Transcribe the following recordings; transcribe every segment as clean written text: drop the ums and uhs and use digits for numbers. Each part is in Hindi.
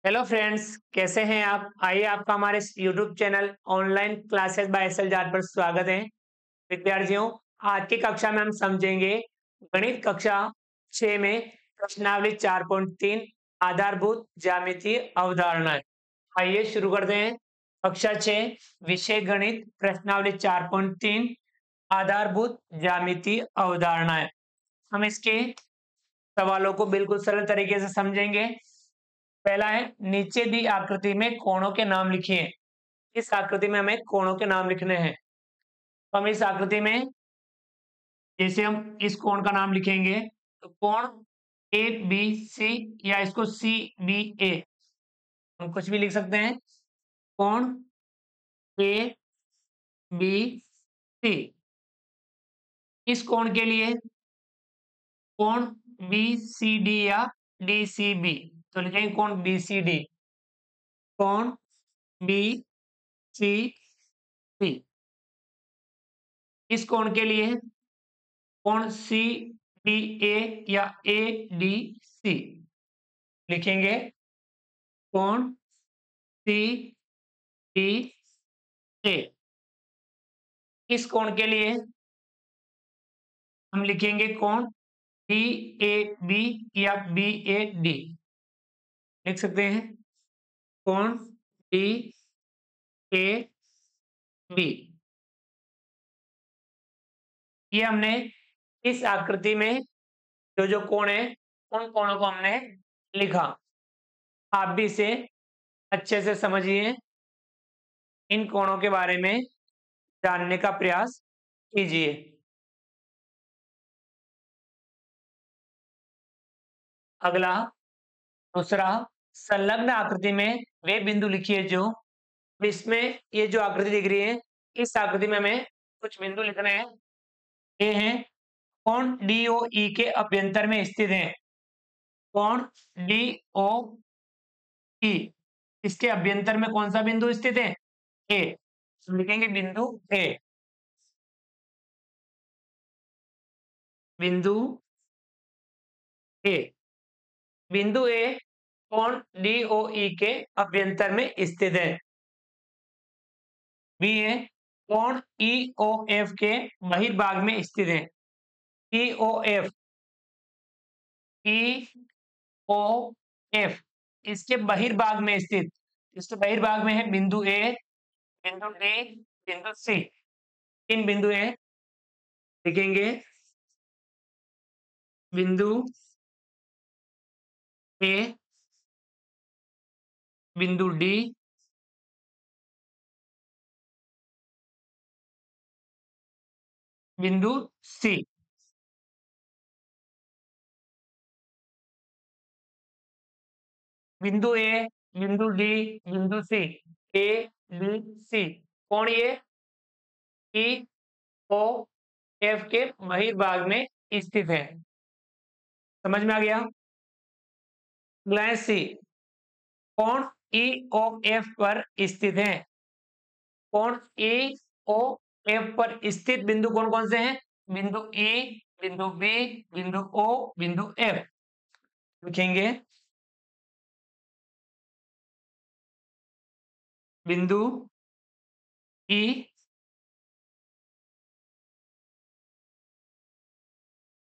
हेलो फ्रेंड्स, कैसे हैं आप? आइए आपका हमारे इस YouTube channel online classes by SL Jat पर स्वागत है। विद्यार्थियों, आज की कक्षा में हम समझेंगे गणित कक्षा 6 में प्रश्नावली 4.3 आधारभूत ज्यामितीय अवधारणाएं। आइए शुरू करते हैं। कक्षा 6 विषय गणित प्रश्नावली 4.3 आधारभूत ज्यामितीय अवधारणाएं। हम इसके सवालों को बिल्कुल सरल तरीके से समझेंगे। पहला है, नीचे दी आकृति में कोणों के नाम लिखिए। इस आकृति में हमें कोणों के नाम लिखने हैं। तो हम इस आकृति में जैसे हम इस कोण का नाम लिखेंगे तो कोण ए बी सी या इसको सी बी ए हम कुछ भी लिख सकते हैं। कोण ए बी सी, इस कोण के लिए कोण बी सी डी या डी सी बी, तो लिखेंगे कोण बी सी डी, कोण बी सी डी। इस कोण के लिए कोण सी डी ए या ए डी सी, लिखेंगे कोण सी डी ए। इस कोण के लिए हम लिखेंगे कोण डी ए बी या बी ए डी, लिख सकते हैं कोण डी ए बी। ये हमने इस आकृति में जो जो कोण है उन कोणों को हमने लिखा। आप भी इसे अच्छे से समझिए, इन कोणों के बारे में जानने का प्रयास कीजिए। अगला दूसरा, संलग्न आकृति में वे बिंदु लिखिए जो, इसमें ये जो आकृति दिख रही है इस आकृति में हमें कुछ बिंदु लिखने हैं। ये हैं कोण डी ओ ई के अभ्यंतर में स्थित है। कोण डी ओ ई, इसके अभ्यंतर में कौन सा बिंदु स्थित है? ए, तो लिखेंगे बिंदु ए। बिंदु ए, बिंदु ए कोण डी ओ ई के अभ्यंतर में स्थित है। बी है कोण ई ओ एफ के बहिर्भाग में स्थित है। ई ओ एफ, ई ओ एफ इसके बहिर्भाग में स्थित, इसके बहिर्भाग में है बिंदु ए, बिंदु डी, बिंदु सी। तीन बिंदु है, लिखेंगे बिंदु ए, बिंदु डी, बिंदु सी। बिंदु ए, बिंदु डी, बिंदु सी, ए बी सी। कौन ये? ई ओ एफ के बहिर्भाग में स्थित है। समझ में आ गया? अगला सी, कौन ई ओ एफ पर स्थित है। कौन ई ओ एफ पर स्थित बिंदु कौन कौन से हैं? बिंदु ई, बिंदु बी, बिंदु ओ, बिंदु एफ, लिखेंगे बिंदु ई,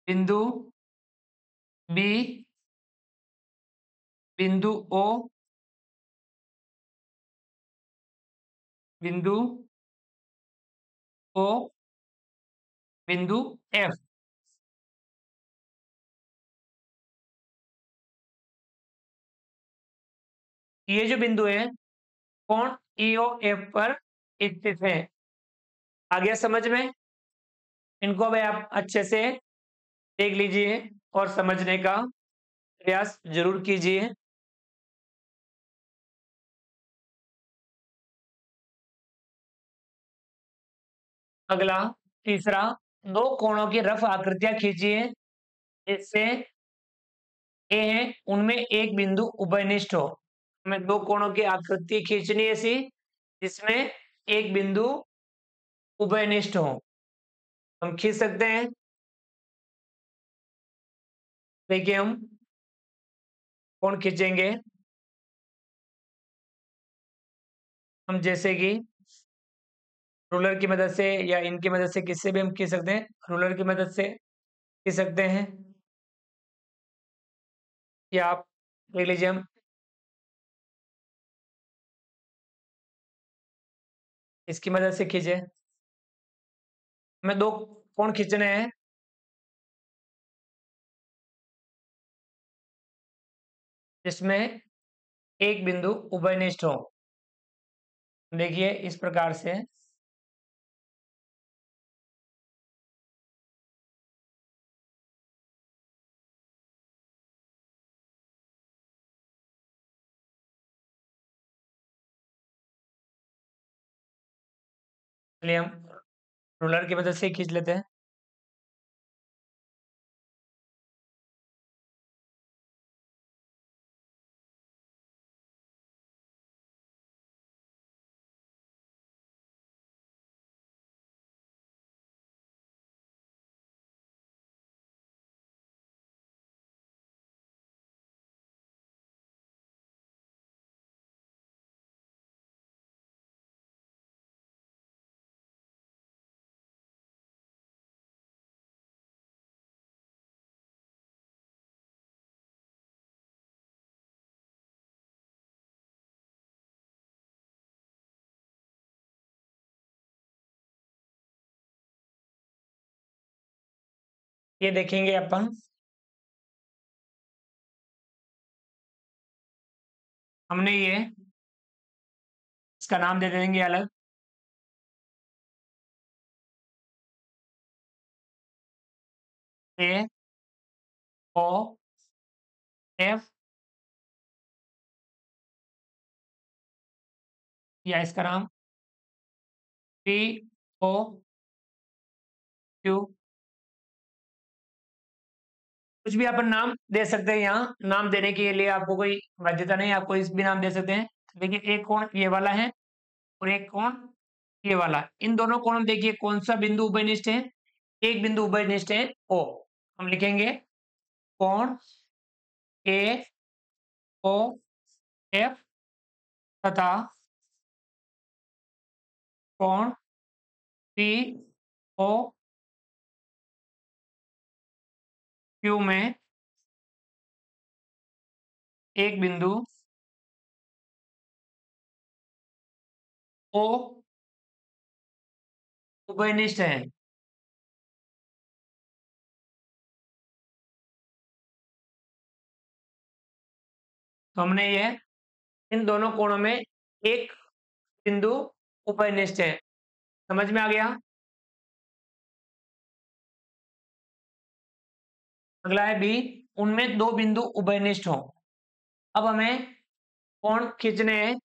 बिंदु बी, बिंदु ओ, बिंदु ओ, बिंदु एफ। ये जो बिंदु है कौन ई ओ एफ पर स्थित है। आ गया समझ में? इनको भी आप अच्छे से देख लीजिए और समझने का प्रयास जरूर कीजिए। अगला तीसरा, दो कोणों की रफ आकृतियां खींचिए जिससे ए है उनमें एक बिंदु उभयनिष्ठ हो। हमें दो कोणों की आकृति खींचनी है ऐसी जिसमें एक बिंदु उभयनिष्ठ हो। हम खींच सकते हैं। देखिए हम कोण खींचेंगे। हम जैसे कि रूलर की मदद से या इनकी मदद से किससे भी हम खींच सकते हैं, रूलर की मदद से खींच सकते हैं, या आप देख लीजिए हम इसकी मदद से खींचे। हमें दो कोण खींचने हैं जिसमें एक बिंदु उभयनिष्ठ हो। देखिए इस प्रकार से चलिए हम रूलर की मदद से ही खींच लेते हैं। ये देखेंगे अपन, हमने ये इसका नाम दे देंगे अलग, ए ओ एफ, या इसका नाम पी ओ क्यू, कुछ भी अपन नाम दे सकते हैं। यहाँ नाम देने के लिए आपको कोई बाध्यता नहीं, आप कोई भी नाम दे सकते हैं। देखिए एक कोण ये वाला है और एक कोण ये वाला, इन दोनों कोणों में देखिए कौन सा बिंदु उभयनिष्ठ है, एक बिंदु उभयनिष्ठ है ओ। हम लिखेंगे कोण ए ओ एफ तथा कोण पी ओ क्यू में एक बिंदु ओ उभयनिष्ठ है। तो हमने ये इन दोनों कोणों में एक बिंदु उभयनिष्ठ है, समझ में आ गया। अगला है बी, उनमें दो बिंदु उभयनिष्ठ हो। अब हमें कोण खींचने हैं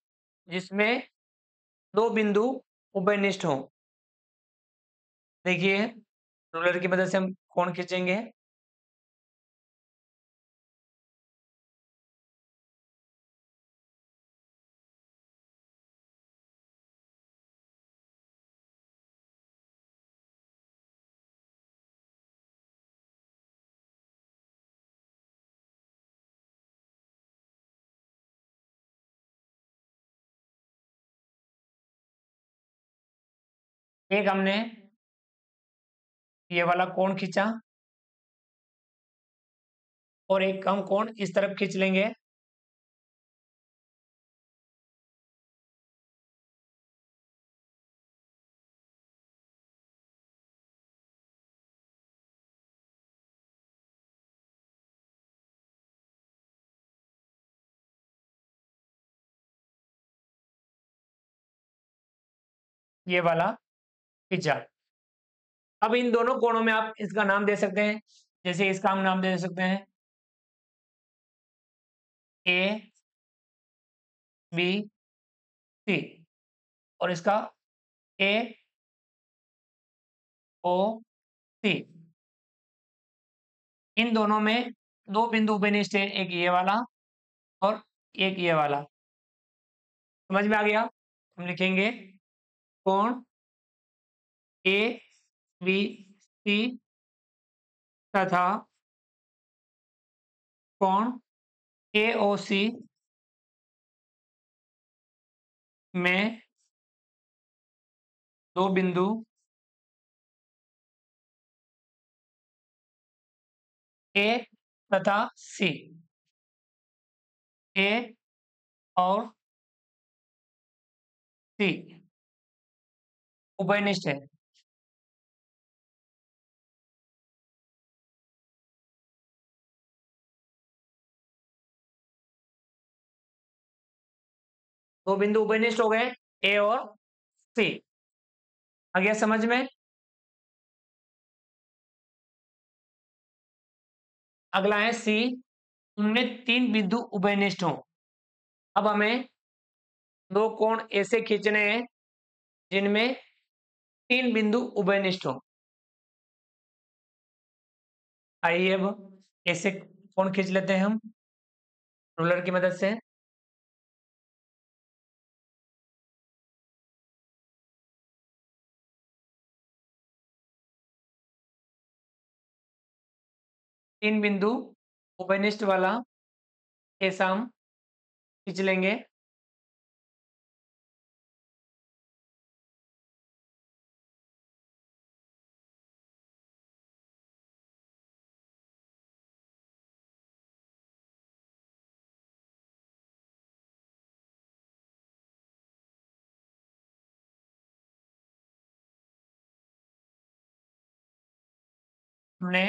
जिसमें दो बिंदु उभयनिष्ठ हो। देखिए रूलर की मदद से हम कोण खींचेंगे। एक हमने ये वाला कोण खींचा और एक हम कोण इस तरफ खींच लेंगे। ये वाला खींचा। अब इन दोनों कोणों में आप इसका नाम दे सकते हैं, जैसे इसका हम नाम दे सकते हैं ए बी सी, और इसका ए ओ सी। इन दोनों में दो बिंदु उभयनिष्ठ है, एक ये वाला और एक ये वाला, समझ में आ गया। हम लिखेंगे कोण ए बी सी तथा कोण ए ओ सी में दो बिंदु ए तथा सी, ए और सी उभयनिष्ठ है। दो बिंदु उभयनिष्ठ हो गए, ए और सी। आ गया समझ में? अगला है सी, उनमें तीन बिंदु उभयनिष्ठ हो। अब हमें दो कोण ऐसे खींचने हैं जिनमें तीन बिंदु उभयनिष्ठ हो। आइए अब ऐसे कोण खींच लेते हैं हम रूलर की मदद से। तीन बिंदु उभयनिष्ठ वाला ऐसा हम खींच लेंगे। हमने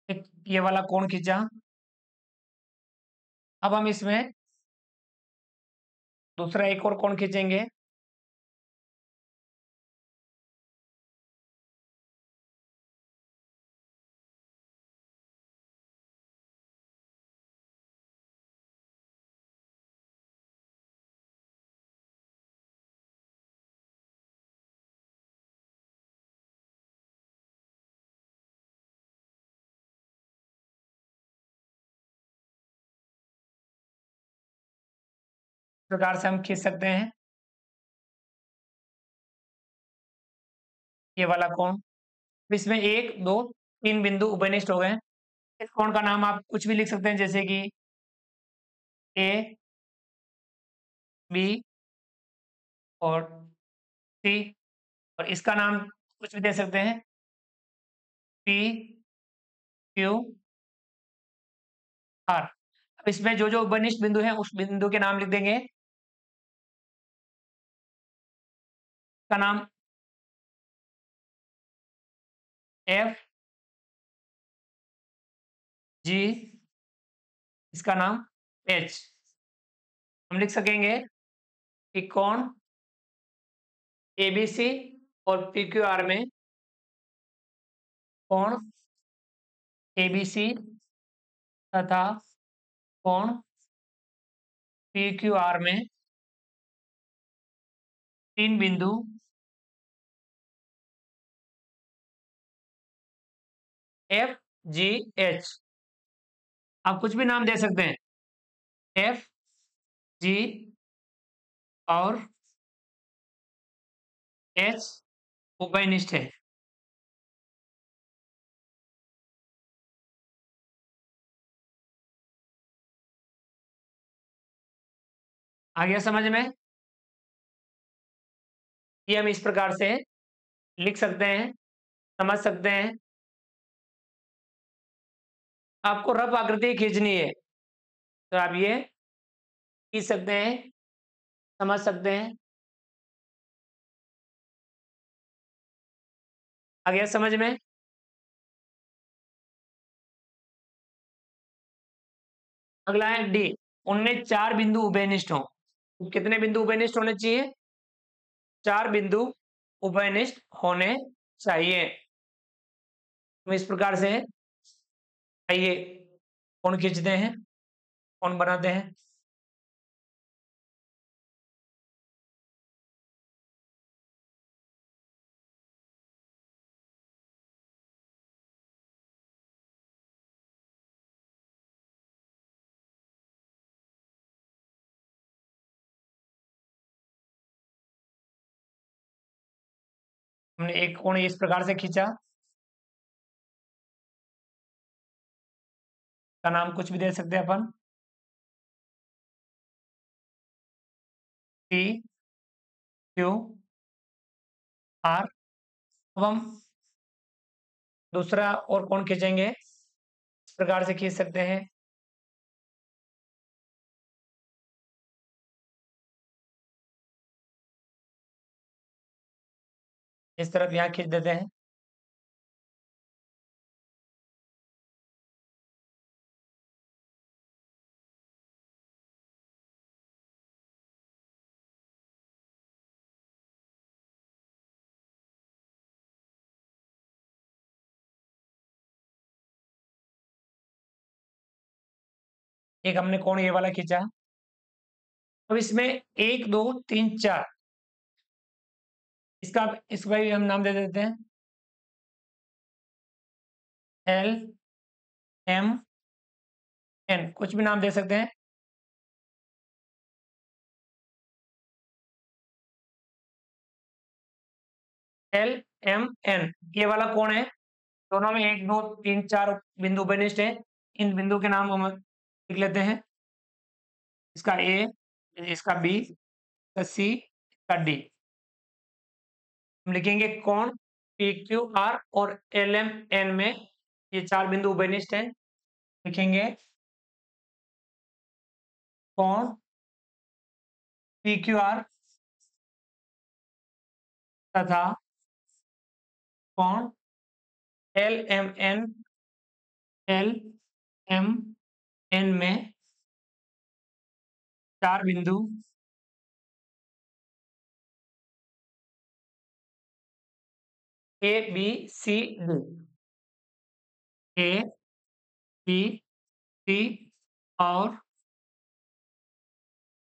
एक ये वाला कोण खींचा। अब हम इसमें दूसरा एक और कोण खींचेंगे। इस प्रकार से हम खींच सकते हैं ये वाला कोण। इसमें एक दो तीन बिंदु उभयनिष्ठ हो गए। इस कोण का नाम आप कुछ भी लिख सकते हैं, जैसे कि ए बी और सी, और इसका नाम कुछ भी दे सकते हैं, पी क्यू आर। अब इसमें जो जो उभयनिष्ठ बिंदु है उस बिंदु के नाम लिख देंगे। का नाम एफ जी, इसका नाम एच। हम लिख सकेंगे कि कोण एबीसी और पीक्यूआर में, कोण एबीसी तथा कोण पीक्यूआर में तीन बिंदु एफ जी एच। आप कुछ भी नाम दे सकते हैं, एफ जी और एच उभयनिष्ठ है। आ गया समझ में? ये हम इस प्रकार से लिख सकते हैं, समझ सकते हैं। आपको रफ आकृति खींचनी है तो आप ये खींच सकते हैं, समझ सकते हैं। आ गया समझ में? अगला है डी, उनमें चार बिंदु उभयनिष्ठ हो। कितने बिंदु उभयनिष्ठ होने चाहिए? चार बिंदु उभयनिष्ठ होने चाहिए। तो इस प्रकार से आइए कोण खींचते हैं, कोण बनाते हैं। हमने एक कोण इस प्रकार से खींचा, का नाम कुछ भी दे सकते हैं अपन, सी क्यू आर। अब हम दूसरा और कौन खींचेंगे, इस प्रकार से खींच सकते हैं। इस तरफ यहाँ खींच देते हैं। एक हमने कोण ये वाला खींचा। अब इसमें 1 2 3 4, इसका भी हम नाम दे देते हैं एल एम एन, कुछ भी नाम दे सकते हैं। एल एम एन ये वाला कोण है। दोनों में 1 2 3 4 बिंदु बनिष्ठ है। इन बिंदु के नाम हम लिख लेते हैं। इसका ए, इसका बी, इसका सी, इसका डी। हम लिखेंगे कोण पी क्यू आर और एल एम एन में ये 4 बिंदु उभयनिष्ठ हैं। लिखेंगे कोण पी क्यू आर तथा कोण एल एम एन में 4 बिंदु A B C D, A B C और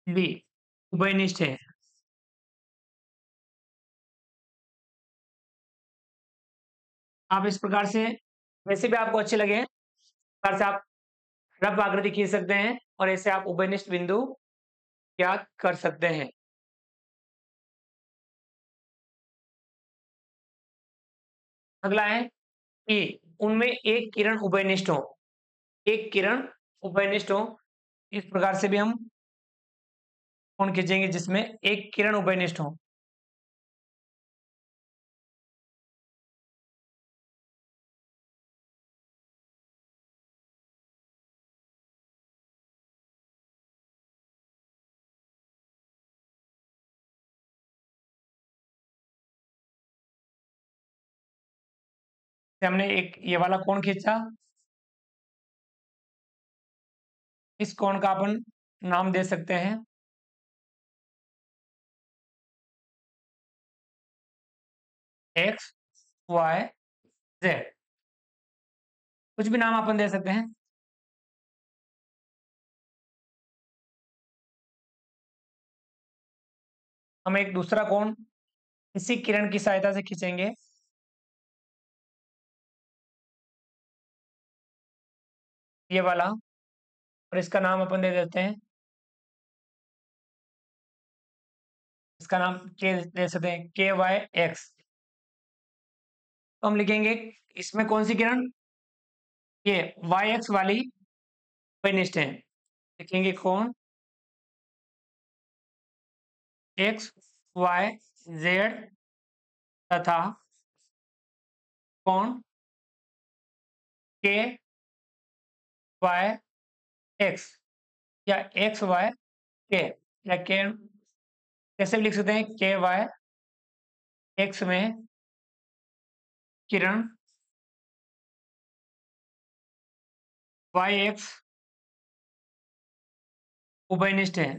डी उभयनिष्ठ है। आप इस प्रकार से, वैसे भी आपको अच्छे लगे, इस प्रकार से आप रफ आकृति खींच सकते हैं और ऐसे आप उभयनिष्ठ बिंदु ज्ञात कर सकते हैं। अगला है कि उनमें एक किरण उभयनिष्ठ हो, एक किरण उभयनिष्ठ हो। इस प्रकार से भी हम कोण खींचेंगे जिसमें एक किरण उभयनिष्ठ हो। हमने एक ये वाला कोण खींचा, इस कोण का अपन नाम दे सकते हैं एक्स वाई जेड, कुछ भी नाम अपन दे सकते हैं। हम एक दूसरा कोण इसी किरण की सहायता से खींचेंगे। ये वाला, और इसका नाम अपन दे देते हैं, इसका नाम के दे सकते हैं के वाई एक्स। तो हम लिखेंगे इसमें कौन सी किरण, ये वाई एक्स वाली उभयनिष्ठ है। लिखेंगे कोण एक्स वाई जेड तथा कोण के वाई एक्स या एक्स वाई के, या के कैसे भी लिख सकते हैं, के वाई एक्स में किरण वाई एक्स उभयनिष्ठ है।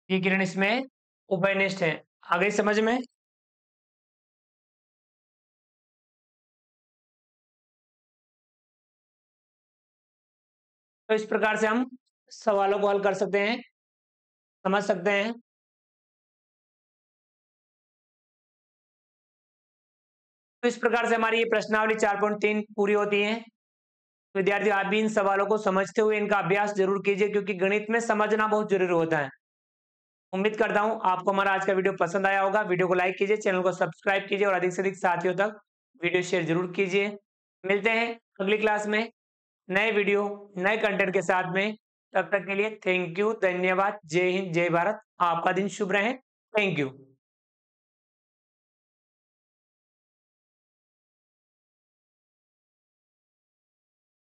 ये किरण इसमें उभयनिष्ठ है। आ गई समझ में? तो इस प्रकार से हम सवालों को हल कर सकते हैं, समझ सकते हैं। तो इस प्रकार से हमारी ये प्रश्नावली 4.3 पूरी होती है। विद्यार्थी आप भी इन सवालों को समझते हुए इनका अभ्यास जरूर कीजिए, क्योंकि गणित में समझना बहुत जरूरी होता है। उम्मीद करता हूं आपको हमारा आज का वीडियो पसंद आया होगा। वीडियो को लाइक कीजिए, चैनल को सब्सक्राइब कीजिए और अधिक से अधिक साथियों तक वीडियो शेयर जरूर कीजिए। मिलते हैं अगली क्लास में नए वीडियो, नए कंटेंट के साथ में। तब तक के लिए थैंक यू, धन्यवाद, जय हिंद, जय भारत। आपका दिन शुभ रहे। Thank you.